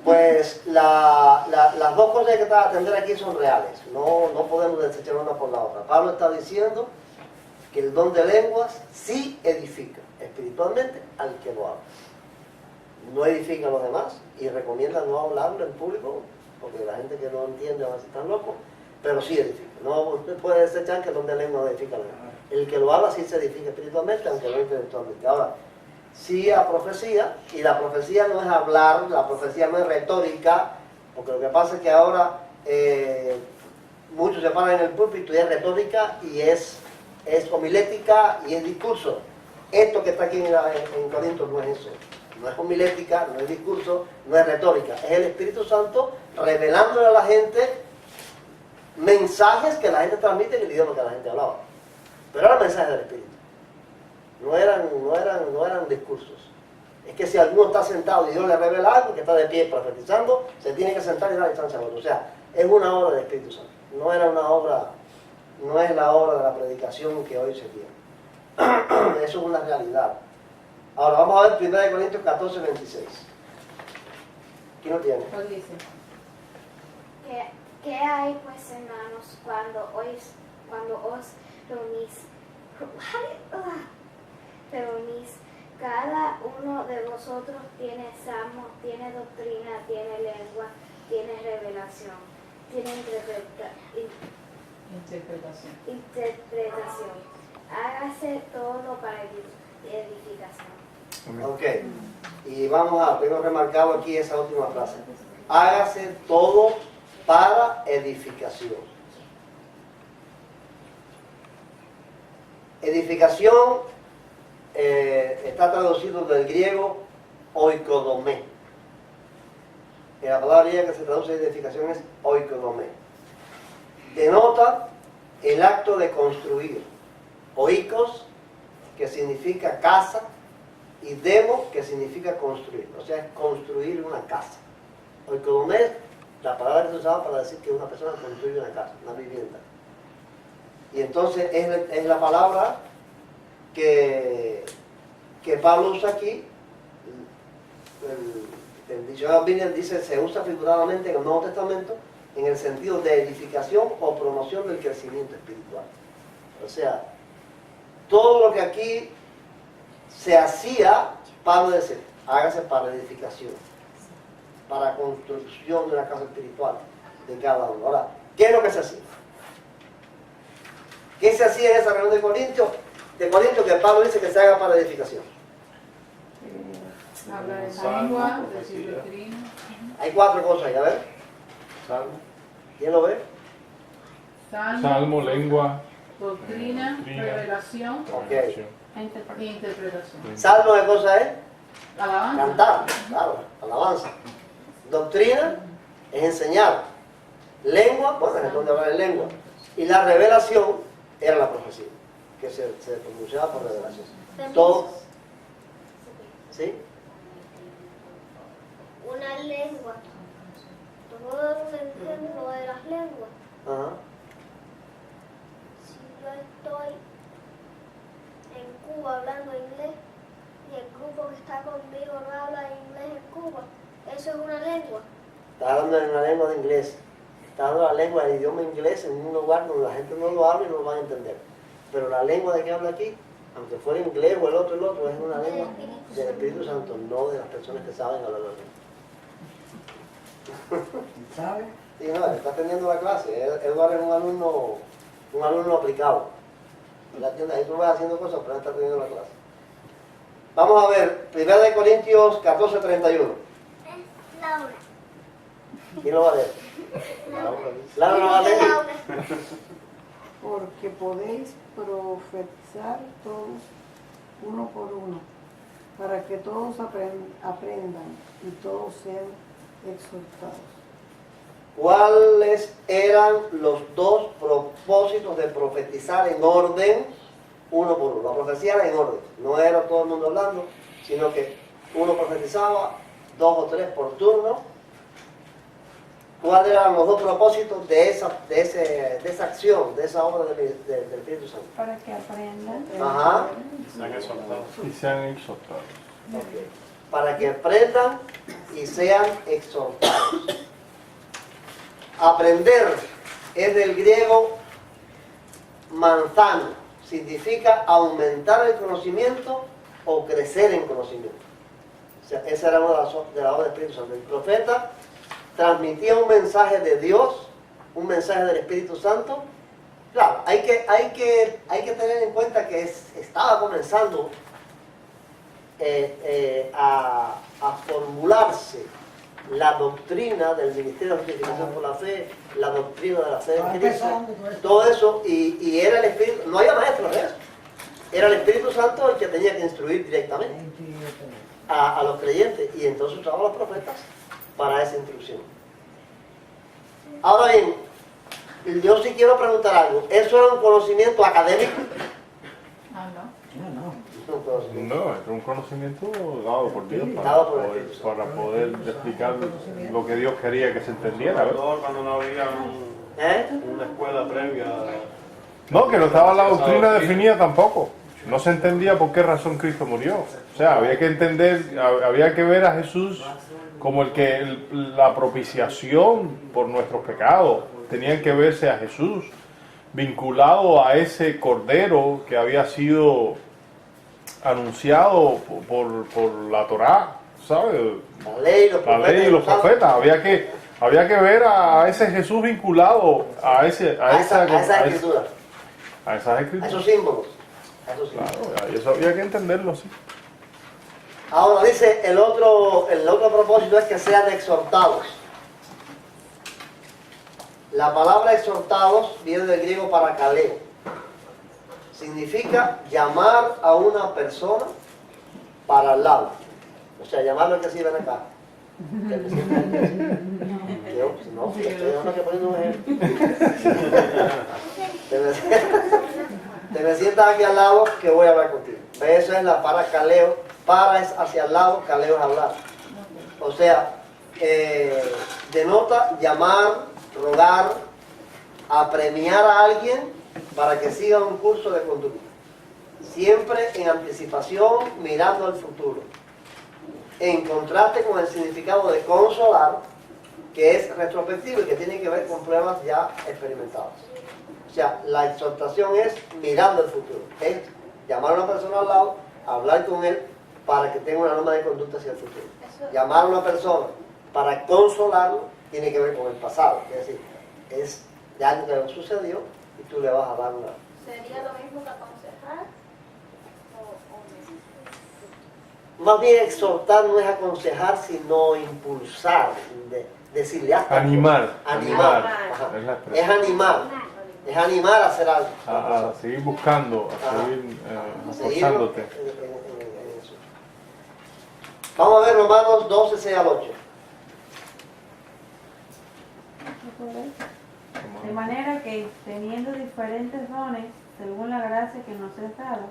S1: Pues las dos cosas que hay que atender aquí son reales, no podemos desechar una por la otra. Pablo está diciendo que el don de lenguas sí edifica espiritualmente al que lo habla. No edifica a los demás y recomienda no hablarlo en público, porque la gente que no entiende va a decir están locos, pero sí edifica. No usted puede desechar que el don de lenguas edifica a los demás. El que lo habla sí se edifica espiritualmente, aunque no intelectualmente. Ahora, sí a profecía, y la profecía no es hablar, la profecía no es retórica, porque lo que pasa es que ahora muchos se paran en el púlpito y es retórica y es homilética y es discurso. Esto que está aquí en Corinto no es eso. No es homilética, no es discurso, no es retórica. Es el Espíritu Santo revelándole a la gente mensajes que la gente transmite en el idioma que la gente hablaba. Pero eran mensajes del Espíritu. No eran discursos. Es que si alguno está sentado y Dios le revela algo, que está de pie profetizando, se tiene que sentar y dar distancia a otro. O sea, es una obra del Espíritu Santo. No es la obra de la predicación que hoy se tiene. Eso es una realidad. Ahora vamos a ver 1 Corintios 14, 26. ¿Quién lo tiene?
S4: ¿Cuál dice?
S5: ¿Qué hay pues, hermanos, cuando os reunís? Cada uno de vosotros tiene salmo, tiene doctrina, tiene lengua, tiene revelación, tiene interpretación. Hágase todo para edificación.
S1: Ok. Y tengo remarcado aquí esa última frase. Hágase todo para edificación. Edificación está traducido del griego oikodomé. La palabra griega que se traduce de edificación es oikodomé. Denota el acto de construir. Oikos, que significa casa, y demo, que significa construir. O sea, es construir una casa. Oikodomé, la palabra que se usaba para decir que una persona construye una casa, una vivienda. Y entonces es la palabra que Pablo usa aquí. El diccionario Biblia dice, se usa figuradamente en el Nuevo Testamento en el sentido de edificación o promoción del crecimiento espiritual. O sea, todo lo que aquí se hacía, Pablo dice, hágase para edificación, para construcción de una casa espiritual de cada uno. Ahora, ¿qué es lo que se hacía? ¿Qué se hacía en esa reunión de Corintios? De Corintios que Pablo dice que se haga para edificación.
S4: Hablar en lengua, decir doctrina.
S1: Hay 4 cosas ahí, a ver.
S2: Salmo,
S1: ¿Quién lo ve?
S2: Salmo, lengua,
S4: Doctrina,
S2: Doctrina.
S4: revelación
S2: revelación.
S4: e interpretación.
S1: Salmo, ¿qué cosa es?
S4: Alabanza.
S1: Cantar, claro, alabanza. Doctrina es enseñar. Lengua, bueno, es donde hablar en lengua. Y la revelación era la profecía, que se pronunciaba por revelación. Todo, ¿sí?
S5: Una lengua. Te puedo dar un ejemplo de las lenguas.
S1: Ajá.
S5: Si yo estoy en Cuba hablando inglés y el grupo que está conmigo no habla inglés en Cuba, eso es una lengua.
S1: Está hablando en una lengua de inglés. Está hablando la lengua del idioma inglés en un lugar donde la gente no lo habla y no lo va a entender. Pero la lengua de que habla aquí, aunque fuera inglés o el otro, es una lengua del Espíritu Santo, no de las personas que saben hablar la lengua.
S6: ¿Sabes?
S1: Sí, no, está atendiendo la clase. Eduardo es un alumno aplicado. ¿La entiendes? Ahí tú vas haciendo cosas, pero él está atendiendo la clase. Vamos a ver, 1 Corintios 14:31.
S5: Es Laura.
S1: ¿Quién lo va a leer? Laura lo va a leer.
S8: Porque podéis profetizar todos uno por uno, para que todos aprendan y todos sean exhortados.
S1: ¿Cuáles eran los 2 propósitos de profetizar en orden, uno por uno? La profecía era en orden, no era todo el mundo hablando, sino que uno profetizaba, 2 o 3 por turno. ¿Cuáles eran los 2 propósitos de esa acción, de esa obra del Espíritu Santo?
S3: Para que aprendan.
S1: Ajá.
S2: Y sean exhortados.
S1: Okay. Para que aprendan y sean exhortados. Aprender es del griego manzano, significa aumentar el conocimiento o crecer en conocimiento. O sea, esa era una de las obras del Espíritu Santo. El profeta transmitía un mensaje de Dios, un mensaje del Espíritu Santo. Claro, hay que tener en cuenta que estaba comenzando a formularse la doctrina del ministerio de justificación por la fe, la doctrina de la fe en Cristo, todo eso, y era el Espíritu, no había maestros de eso, era el Espíritu Santo el que tenía que instruir directamente a los creyentes, y entonces usaban los profetas para esa instrucción. Ahora bien, yo sí quiero preguntar algo, ¿eso era un conocimiento académico?
S4: Ah, no.
S1: Un conocimiento.
S2: No, es un conocimiento dado por Dios
S1: Dado por el Espíritu Santo.
S2: para poder explicar lo que Dios quería que se entendiera.
S9: Sobre
S2: ¿ves?
S9: todo cuando no había una escuela previa.
S2: No, que no estaba la doctrina definida tampoco. No se entendía por qué razón Cristo murió. O sea, había que entender, había que ver a Jesús como la propiciación por nuestros pecados. Tenían que verse a Jesús vinculado a ese cordero que había sido anunciado por la Torá, ¿sabes?
S1: La ley
S2: Y los profetas. Había que ver a ese Jesús vinculado a esas escrituras.
S1: a esos símbolos.
S2: Claro, y eso había que entenderlo, sí.
S1: Ahora dice, el otro propósito es que sean exhortados. La palabra exhortados viene del griego parakaleo. significa llamar a una persona para al lado. O sea, llamarlo que así, ven acá. Yo, no, estoy dando que poniendo un ejemplo. Te me sientas aquí al lado que voy a hablar contigo. Eso es la para caleo. Para es hacia el lado, caleo es hablar. O sea, denota llamar, rogar, apremiar a alguien para que siga un curso de conducta. Siempre en anticipación, mirando al futuro. En contraste con el significado de consolar, que es retrospectivo y que tiene que ver con pruebas ya experimentadas. O sea, la exhortación es mirando al futuro. Es llamar a una persona al lado, hablar con él para que tenga una norma de conducta hacia el futuro. Llamar a una persona para consolarlo tiene que ver con el pasado. Es decir, es de algo que sucedió y tú le vas a dar una...
S7: ¿Sería lo mismo que aconsejar?
S1: Más bien exhortar no es aconsejar, sino impulsar, decirle hasta...
S2: Animar.
S1: Animar. Ajá. Es animar. Es animar a hacer algo.
S2: A seguir buscando, a seguir esforzándote.
S1: En eso. Vamos a ver Romanos 12, 6 al 8.
S3: De manera que, teniendo diferentes dones, según la gracia que nos es dada,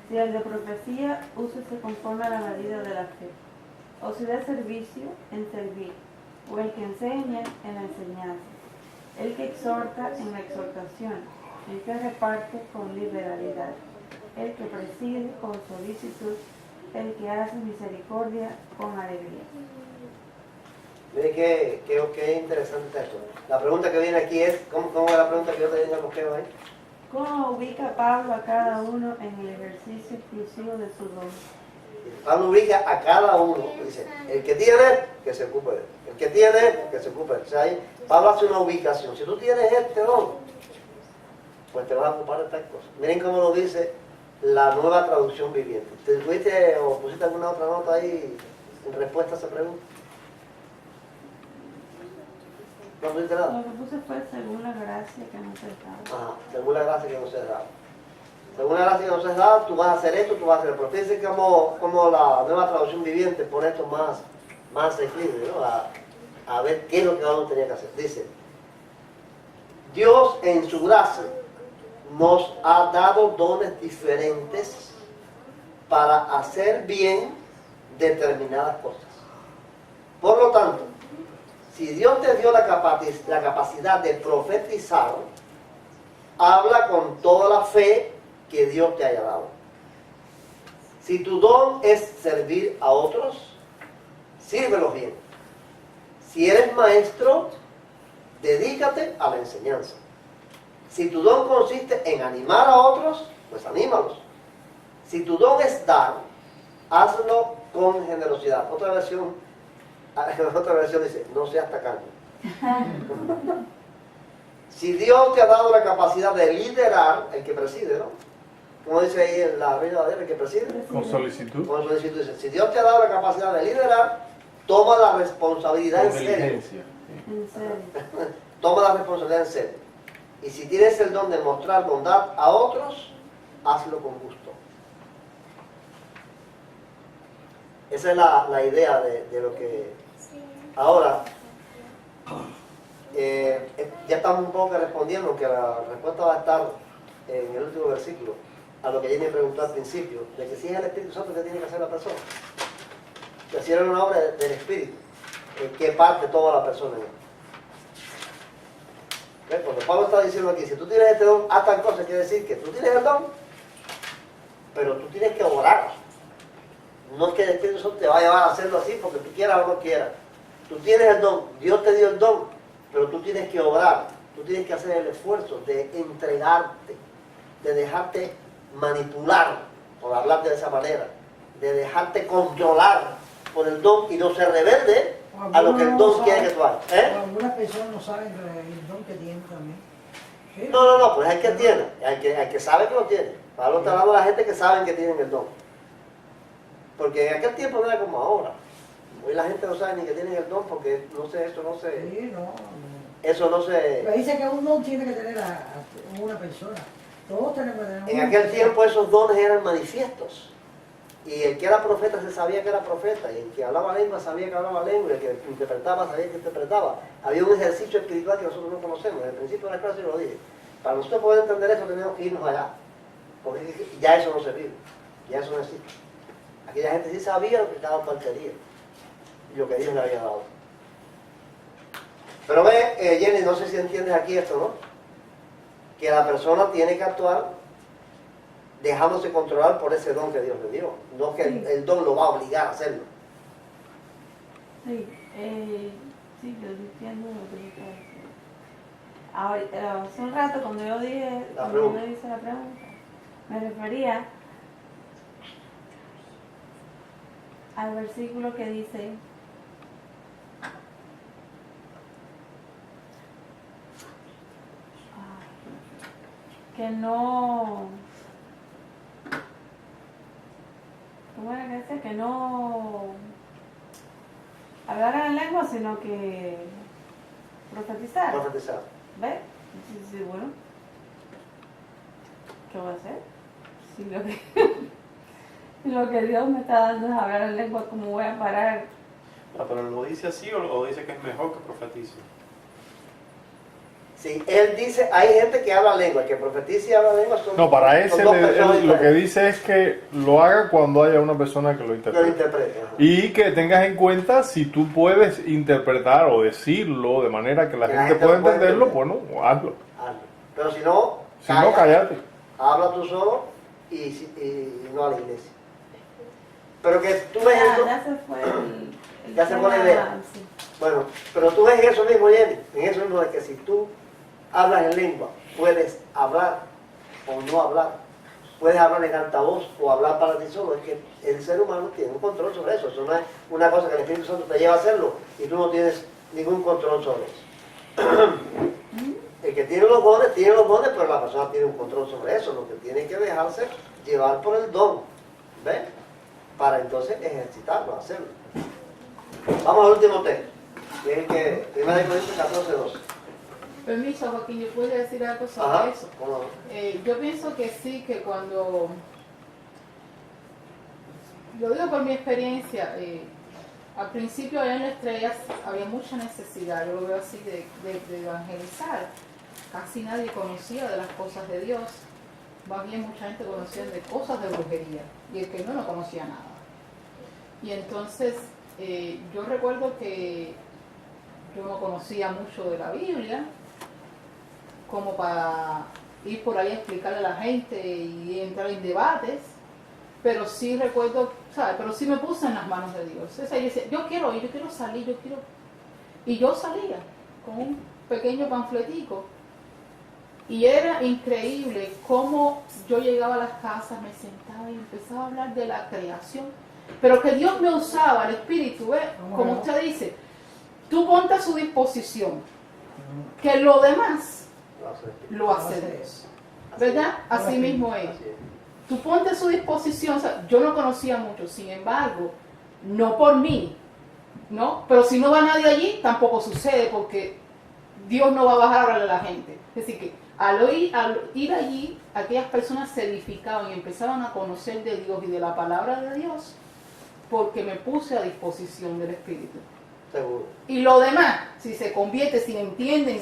S3: si el de profecía, úsese conforme a la medida de la fe, o si de servicio, en servir, o el que enseña, en la enseñanza, el que exhorta, en la exhortación, el que reparte, con liberalidad, el que preside, con solicitud, el que hace misericordia, con alegría.
S1: Mire qué interesante esto. La pregunta que viene aquí es, ¿cómo es la pregunta que yo te di en el bosqueo ahí?
S3: ¿Cómo ubica Pablo a cada uno en el ejercicio exclusivo de su don?
S1: Pablo ubica a cada uno. Dice, el que tiene, que se ocupe de él. El que tiene, que se ocupe de él. O sea, ahí Pablo hace una ubicación. Si tú tienes este don, pues te vas a ocupar de estas cosas. Miren cómo lo dice la Nueva Traducción Viviente. ¿Te tuviste o pusiste alguna otra nota ahí en respuesta a esa pregunta? ¿No pusiste nada?
S3: Lo que puse fue según la gracia que nos es dada.
S1: Ajá, según la gracia que nos es dada. Según la gracia que nos es dada, tú vas a hacer esto, tú vas a hacer esto. Pero fíjense cómo la Nueva Traducción Viviente pone esto más equilibrio, ¿no? A ver qué es lo que uno tenía que hacer. Dice, Dios en su gracia nos ha dado dones diferentes para hacer bien determinadas cosas. Por lo tanto, si Dios te dio la capacidad de profetizar, habla con toda la fe que Dios te haya dado. Si tu don es servir a otros, sírvelos bien. Si eres maestro, dedícate a la enseñanza. Si tu don consiste en animar a otros, pues anímalos. Si tu don es dar, hazlo con generosidad. Otra versión dice, no seas tacaño. Si Dios te ha dado la capacidad de liderar, el que preside, ¿no? Como dice ahí en la Reina Valera, el que preside.
S2: Con solicitud.
S1: Con solicitud dice, si Dios te ha dado la capacidad de liderar, toma la responsabilidad en
S2: Con
S1: serio.
S2: diligencia.
S3: En serio.
S1: Toma la responsabilidad en serio. Y si tienes el don de mostrar bondad a otros, hazlo con gusto. Esa es la idea de lo que... Ahora, ya estamos un poco respondiendo, que la respuesta va a estar en el último versículo, a lo que Jenny preguntó al principio, de que si es el Espíritu Santo que tiene que hacer la persona. Que si era una obra del Espíritu, ¿qué parte toda la persona? ¿Ves? Cuando Pablo está diciendo aquí, si tú tienes este don, haz tal cosa, quiere decir que tú tienes el don, pero tú tienes que orar. No es que el Espíritu Santo te va a llevar a hacerlo así porque tú quieras o no quieras. Tú tienes el don, Dios te dio el don, pero tú tienes que obrar, tú tienes que hacer el esfuerzo de entregarte, de dejarte manipular, por hablar de esa manera, de dejarte controlar por el don y no ser rebelde a lo que el don quiere que tú hagas.
S6: Algunas personas no saben el don que tienen también. ¿Sí?
S1: No, pues hay que tiene, hay que sabe que lo tiene. Pablo está hablando de la gente que saben que tienen el don. Porque en aquel tiempo no era como ahora. Hoy la gente no sabe ni que tienen el don porque no sé, eso no se...
S6: Sí, no.
S1: Eso no se...
S6: Pero dice que un don tiene que tener a una persona. Todos tenemos que tener
S1: En aquel tiempo esos dones eran manifiestos. Y el que era profeta se sabía que era profeta, y el que hablaba lengua sabía que hablaba lengua, y el que interpretaba sabía que interpretaba. Había un ejercicio espiritual que nosotros no conocemos. En el principio de la clase yo lo dije. Para nosotros poder entender eso tenemos que irnos allá, porque ya eso no se vive, ya eso no existe. Aquella gente sí sabía lo que cada cual quería, y lo que Dios le había dado. Pero ve, Jenny, no sé si entiendes aquí esto, ¿no? Que la persona tiene que actuar dejándose controlar por ese don que Dios le dio, no que el don lo va a obligar a hacerlo.
S3: Sí, sí, yo entiendo lo que yo quiero decir. Ahora, hace un rato cuando yo dije, cuando me hice la pregunta, me refería al versículo que dice que no, ¿cómo era que decía? Que no hablaran en lengua, sino que profetizar.
S1: Profetizar.
S3: ¿Ves? Sí, sí, bueno. ¿Qué voy a hacer? Si lo que Dios me está dando es hablar en lengua, ¿cómo voy a parar?
S9: Ah, pero lo dice así o dice que es mejor que profetice.
S1: Sí, él dice, hay gente que habla lengua, que profetiza y habla lengua.
S2: No, para ese
S1: son dos personas
S2: lo que
S1: diferentes.
S2: dice es que lo haga cuando haya una persona que lo
S1: Lo
S2: interprete.
S1: interpreta. Ajá.
S2: Y que tengas en cuenta si tú puedes interpretar o decirlo de manera que la gente pueda
S1: lo pueda
S2: entenderlo,
S1: entender.
S2: bueno, hazlo.
S1: Hazlo. Pero si no,
S2: Si no, cállate.
S1: habla tú solo y no a la iglesia. Pero que tú ves eso,
S3: Ya se fue
S1: Ya se fue la idea.
S3: sí.
S1: bueno, pero tú ves eso mismo, Jenny, en eso mismo de que si tú hablas en lengua, puedes hablar o no hablar, puedes hablar en altavoz o hablar para ti solo, es que el ser humano tiene un control sobre eso. Eso no es una cosa que el Espíritu Santo te lleva a hacerlo y tú no tienes ningún control sobre eso. El que tiene los dones, pero la persona tiene un control sobre eso. Lo que tiene que dejarse llevar por el don, ¿ves? Para entonces ejercitarlo, hacerlo. Vamos al último texto, que es el que 1 Corintios 14:12.
S4: Permiso, Joaquín, ¿yo puedo decir algo sobre
S1: Ajá,
S4: eso?
S1: ¿cómo no?
S4: Yo pienso que sí, que cuando, lo digo por mi experiencia, al principio allá en las estrellas había mucha necesidad, yo lo veo así, de evangelizar. Casi nadie conocía de las cosas de Dios, más bien mucha gente conocía de cosas de brujería, y el que no conocía nada. Y entonces, yo recuerdo que yo no conocía mucho de la Biblia, como para ir por ahí a explicarle a la gente y entrar en debates, pero sí recuerdo, ¿sabes? Pero sí me puse en las manos de Dios. O sea, yo decía, yo quiero ir, yo quiero salir, yo quiero... Y yo salía con un pequeño panfletico y era increíble cómo yo llegaba a las casas, me sentaba y empezaba a hablar de la creación, pero que Dios me usaba, el Espíritu, ¿eh? Como usted dice, tú ponte a su disposición, que lo demás lo hace Dios, ¿verdad? Así mismo es. Tú ponte a su disposición. O sea, yo no conocía mucho, sin embargo, no por mí, ¿no? Pero si no va nadie allí, tampoco sucede, porque Dios no va a bajar a hablarle a la gente. Es decir, que al ir allí, aquellas personas se edificaban y empezaban a conocer de Dios y de la palabra de Dios, porque me puse a disposición del Espíritu.
S1: Seguro.
S4: Y lo demás, si se convierte, si entienden,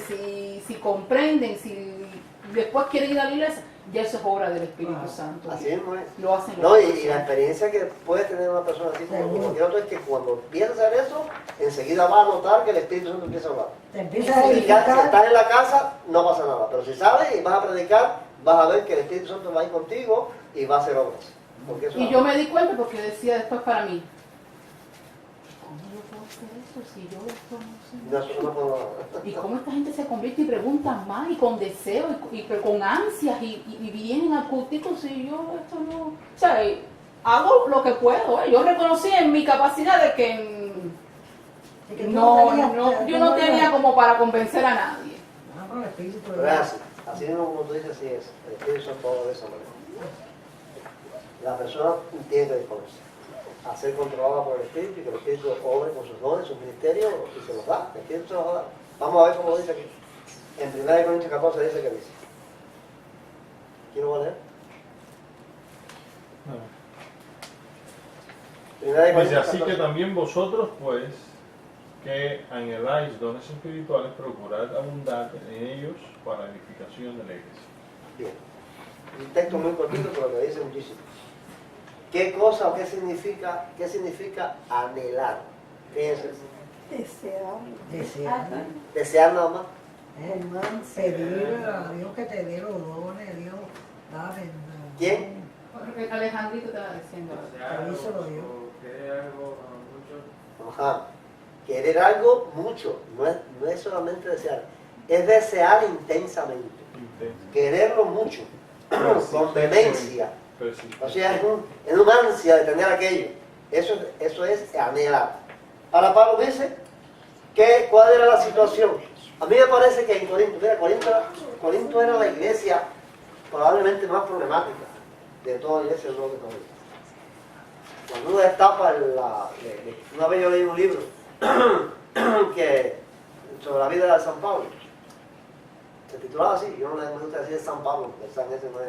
S4: si comprenden, si después quieren ir a la iglesia, ya eso es obra del Espíritu Santo.
S1: Así mismo es.
S4: Lo hacen
S1: No,
S4: los
S1: y la
S4: personas.
S1: experiencia que puede tener una persona así como cualquier otro es que cuando empieza a hacer eso, enseguida va a notar que el Espíritu Santo empieza a hablar.
S6: Te empiezas a
S1: Si
S6: edificar.
S1: estás en la casa, no pasa nada. Pero si sales y vas a predicar, vas a ver que el Espíritu Santo va a ir contigo y va a hacer obras. Porque eso
S4: Y
S1: es
S4: yo me di cuenta porque decía después para mí, ¿cómo yo puedo hacer eso si yo esto no sé?
S1: no, eso no puedo.
S4: Y cómo esta gente se convierte y preguntan más y con deseo pero con ansias y vienen a cultivo si yo esto no... O sea, hago lo que puedo. Yo reconocí en mi capacidad de que yo no tenía como para convencer a nadie.
S1: Pero es así. Así mismo como tú dices, así es. El Espíritu Santo obra de esa manera. La persona tiene que disponerse a ser controlada por el Espíritu y que el Espíritu obre con sus dones, sus ministerios y se los da. El Espíritu se los va a dar. Vamos a ver cómo lo dice aquí. En 1 Corintios 14 dice que dice. ¿Quién lo va a leer?
S2: No.
S1: Primera de
S2: Dice,
S1: Corintios
S2: así que
S1: 14.
S2: también vosotros, pues, que anheláis dones espirituales, procurad abundar en ellos para la edificación de la iglesia.
S1: Bien. Un texto muy cortito, pero que dice muchísimo. ¿Qué cosa o qué significa anhelar? ¿Qué es eso?
S8: Desear.
S1: Desear nada más.
S6: Pedir a Dios que te dé los dones, Dios, dame.
S1: ¿Quién?
S4: Alejandrito te va diciendo.
S6: Avísalo Dios.
S1: Ajá. Querer algo mucho, no es solamente desear, es desear intensamente. Quererlo mucho, con vehemencia. O sea, es una ansia de tener aquello. Eso es anhelar. Ahora Pablo dice cuál era la situación. A mí me parece que en Corinto, mira, Corinto era la iglesia probablemente más problemática de toda la iglesia del Nuevo Testamento. Cuando uno destapa una vez yo leí un libro sobre la vida de San Pablo. Se titulaba así, yo no me gusta decir San Pablo, porque San ese no es,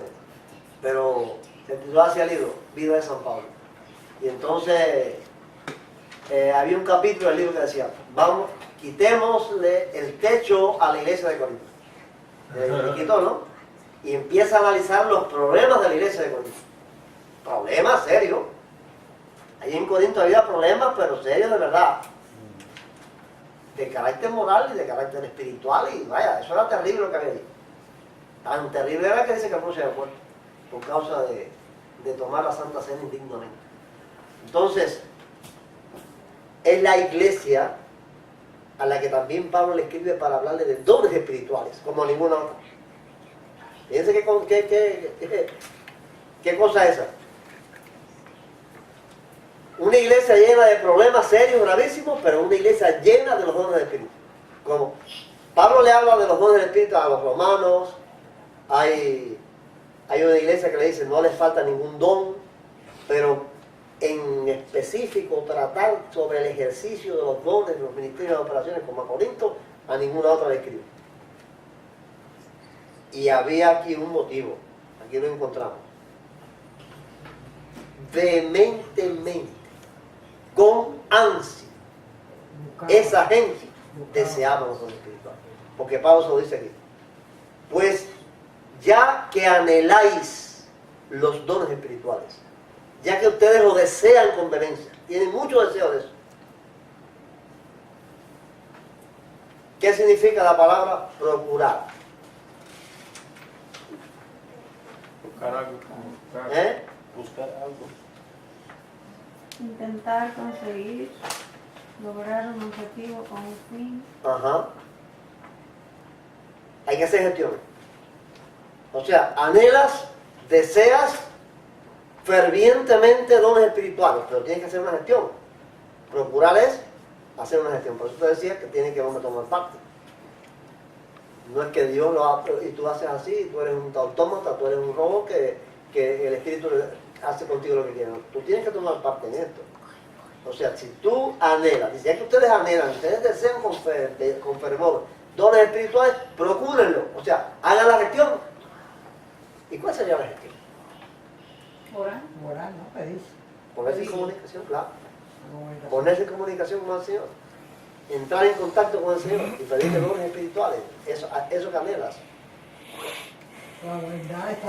S1: pero se titulaba así el libro, Vida de San Pablo. Y entonces había un capítulo del libro que decía, vamos, quitémosle el techo a la iglesia de Corinto. Le quitó, ¿no? Y empieza a analizar los problemas de la iglesia de Corinto. Problemas serios. Allí en Corinto había problemas, pero serios de verdad. De carácter moral y de carácter espiritual, y vaya, eso era terrible lo que había ahí. Tan terrible era que dice que no se había muerto por causa de tomar la Santa Cena indignamente. Entonces, es la iglesia a la que también Pablo le escribe para hablarle de dones espirituales, como a ninguna otra. Fíjense qué cosa es esa. Una iglesia llena de problemas serios, gravísimos, pero una iglesia llena de los dones del Espíritu. Como Pablo le habla de los dones del Espíritu a los romanos, hay una iglesia que le dice no les falta ningún don, pero en específico tratar sobre el ejercicio de los dones, de los ministerios de operaciones como a Corinto, a ninguna otra le escribe. Y había aquí un motivo, aquí lo encontramos. Vehementemente, con ansia, esa gente deseaba los dones espirituales. Porque Pablo se lo dice aquí. Pues ya que anheláis los dones espirituales, ya que ustedes lo desean con vehemencia, tienen mucho deseo de eso. ¿Qué significa la palabra procurar?
S9: Buscar algo. Buscar algo.
S3: Intentar conseguir, lograr un objetivo con un fin.
S1: Ajá. Hay que hacer gestiones. O sea, anhelas, deseas fervientemente dones espirituales, pero tienes que hacer una gestión. Procurar es hacer una gestión. Por eso te decía que tiene que uno tomar parte. No es que Dios lo hace y tú haces así, tú eres un autómata, tú eres un robot que el Espíritu hace contigo lo que quiere. Tú tienes que tomar parte en esto. O sea, si tú anhelas, si ya que ustedes anhelan, ustedes desean con fervor dones espirituales, procúrenlo. O sea, hagan la gestión. ¿Y cuál sería la gestión?
S4: Orar.
S6: Moral, ¿no? Pedís.
S1: Ponerse en comunicación, claro. Ponerse en comunicación con el Señor. Entrar en contacto con el Señor y pedirle dones espirituales. Eso que anhelas.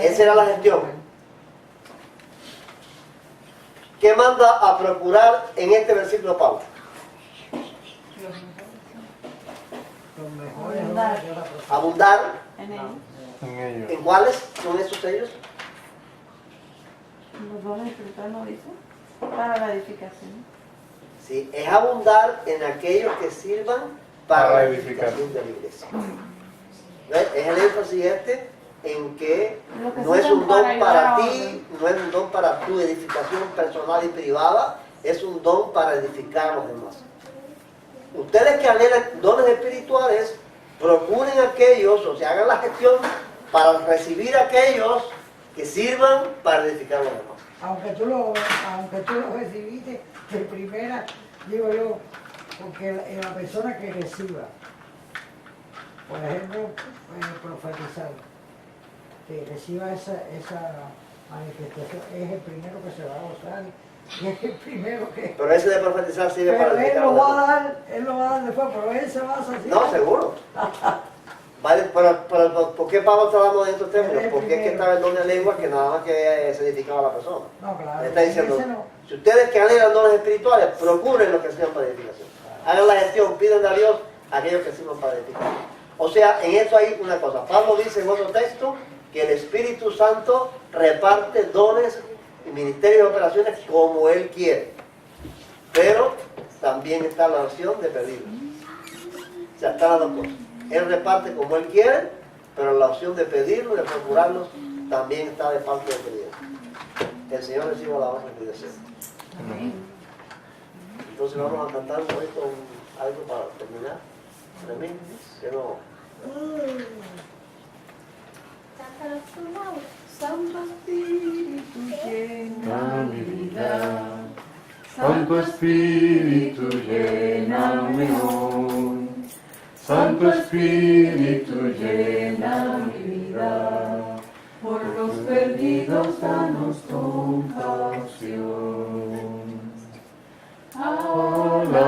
S1: Esa era la gestión. ¿Qué manda a procurar en este versículo Pablo? Abundar.
S3: En ellos.
S9: En ellos.
S1: ¿En cuáles son esos sellos?
S3: Los dones espirituales no dicen. Para la edificación.
S1: Sí, es abundar en aquellos que sirvan para la edificación de la iglesia. ¿Ves? Es el énfasis en que
S3: Lo que
S1: no es
S3: sirven
S1: un don
S3: para ayudar
S1: para
S3: a
S1: ti, no es un don para tu edificación personal y privada, es un don para edificar a los demás. Ustedes que anhelan dones espirituales, procuren aquellos, o sea, hagan la gestión para recibir aquellos que sirvan para edificar a los demás.
S6: Aunque tú lo recibiste de primera, digo yo, porque la persona que reciba, por ejemplo, profetizar, que reciba esa manifestación es el primero que se va a gozar y es el primero que...
S1: Pero ese de profetizar sirve para
S6: Pero él
S1: edificar
S6: lo
S1: a
S6: va
S1: los
S6: a dar, él lo va a dar después, pero él se va a hacer.
S1: No, seguro. Vale, pero ¿por qué Pablo está hablando de estos términos? Porque es que estaba el don de lengua que nada más que se edificaba a la persona.
S6: No, claro.
S1: Le está diciendo,
S6: ese no.
S1: si ustedes que anhelan dones espirituales, procuren lo que sirvan para edificación. Hagan la gestión, piden a Dios aquellos que sirvan para edificación. O sea, en esto hay una cosa. Pablo dice en otro texto que el Espíritu Santo reparte dones y ministerios y operaciones como Él quiere. Pero también está la opción de pedirlo. O sea, están las dos cosas. Él reparte como Él quiere, pero la opción de pedirlo y de procurarlos también está de parte de Dios. El Señor reciba la honra y el deseo. Entonces vamos a cantar hoy con algo para terminar. Amén. Que no.
S5: Cántanos tu nombre.
S8: Santo Espíritu llena mi vida.
S9: Santo Espíritu, lléname hoy. Santo Espíritu, llena mi vida.
S8: Por los perdidos danos compasión.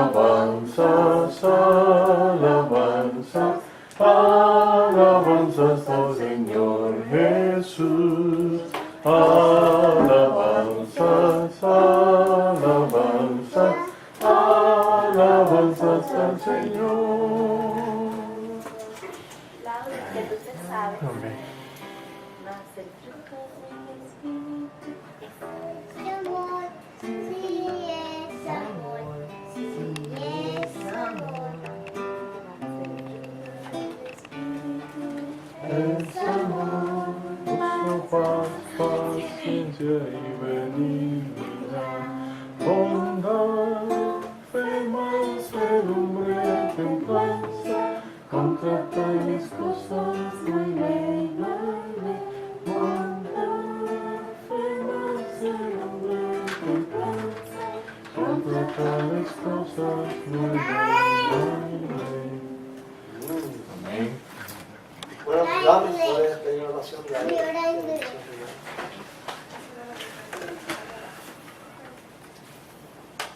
S9: Alabanzas, alabanzas, alabanzas al Señor Jesús. Alabanzas, alabanzas, alabanzas al Señor.
S5: Laura, que tú te sabes.
S9: Amén.
S5: Nace el fruto del Espíritu. Es amor, sí es amor, sí es amor. Nace el fruto del Espíritu.
S9: Es amor, gozo, paz, paciencia y benignidad, bondad, fe, mansedumbre, templanza, contra tales cosas no hay ley, no hay ley. Bondad, fe, mansedumbre, templanza, contra tales cosas no hay ley. Amén.
S1: Bueno, vamos, puedes pedir una oración de
S5: Mi oración.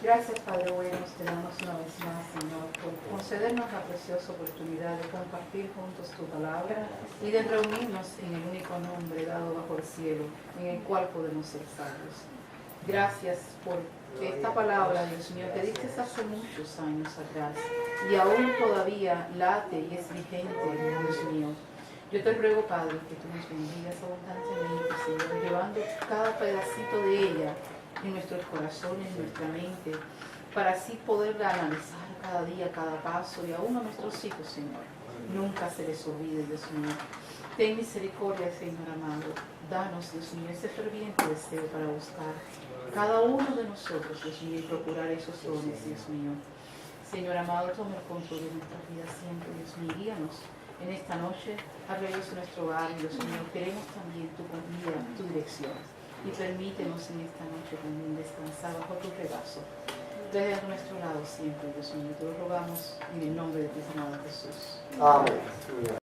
S4: Gracias, Padre bueno, te damos una vez más, Señor, por concedernos la preciosa oportunidad de compartir juntos tu palabra y de reunirnos en el único nombre dado bajo el cielo, en el cual podemos ser salvos. Gracias por esta palabra, Dios mío, que diste hace muchos años atrás y aún todavía late y es vigente, Dios mío. Yo te ruego, Padre, que tú nos bendigas abundantemente, Señor, llevando cada pedacito de ella en nuestros corazones, en nuestra mente, para así poder analizar cada día, cada paso y aún a nuestros hijos, Señor. Nunca se les olvide, Dios mío. Ten misericordia, Señor amado. Danos, Dios mío, ese ferviente deseo para buscar cada uno de nosotros, Dios mío, y procurar esos dones, Dios mío. Señor amado, toma el control de nuestra vida siempre, Dios mío, guíanos en esta noche al regreso de nuestro hogar, Dios mío. Queremos también tu guía, tu dirección. Y permítenos en esta noche también descansar bajo tu regazo. Desde a nuestro lado siempre, Dios mío. Te lo rogamos en el nombre de tu amado Jesús.
S1: Amén.